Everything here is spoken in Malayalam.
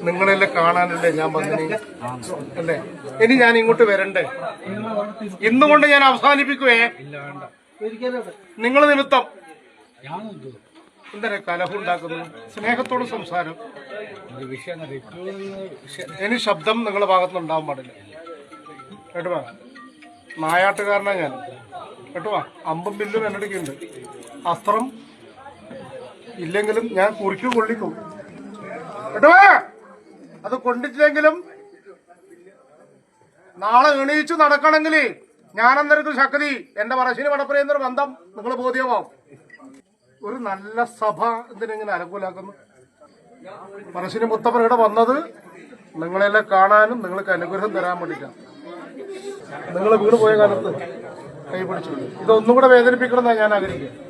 നിങ്ങളെല്ലാം കാണാനല്ലേ ഞാൻ വന്നിനി അല്ലേ? ഇനി ഞാൻ ഇങ്ങോട്ട് വരണ്ടേ? ഇന്നുകൊണ്ട് ഞാൻ അവസാനിപ്പിക്കുവേ. നിങ്ങൾ നിമിത്തം എന്താ കലഹം ഉണ്ടാക്കുന്നു? സ്നേഹത്തോട് സംസാരം. ഇനി ശബ്ദം നിങ്ങളുടെ ഭാഗത്തുനിന്ന് ഉണ്ടാവാൻ പാടില്ല കേട്ടോ. നായാട്ടുകാരനാ ഞാൻ കേട്ടോ. അമ്പും ബില്ലും എന്നടിക്കുന്നുണ്ട്. അസ്ത്രം ഇല്ലെങ്കിലും ഞാൻ കുറിക്ക് കൊള്ളിക്കും കേട്ടോ. അത് കൊണ്ടിട്ടില്ലെങ്കിലും നാളെ എണീച്ചു നടക്കണമെങ്കിൽ ഞാനെന്നൊരു ശക്തി എന്റെ പറശ്ശിനി പടപ്പുര എന്നൊരു ബന്ധം നിങ്ങൾ ബോധ്യമാവും. ഒരു നല്ല സഭ എന്തിനെങ്ങനെ അനുകൂലാക്കുന്നു? പറശ്ശിനി മുത്തപ്പൻ ഇവിടെ വന്നത് നിങ്ങളെല്ലാം കാണാനും നിങ്ങൾക്ക് അനുഗ്രഹം തരാൻ വേണ്ടിയിട്ടാണ്. നിങ്ങൾ വീട് പോയ കാലത്ത് കൈ പിടിച്ചു. ഇതൊന്നും കൂടെ വേദനിപ്പിക്കണമെന്നാണ് ഞാൻ ആഗ്രഹിക്കുന്നത്.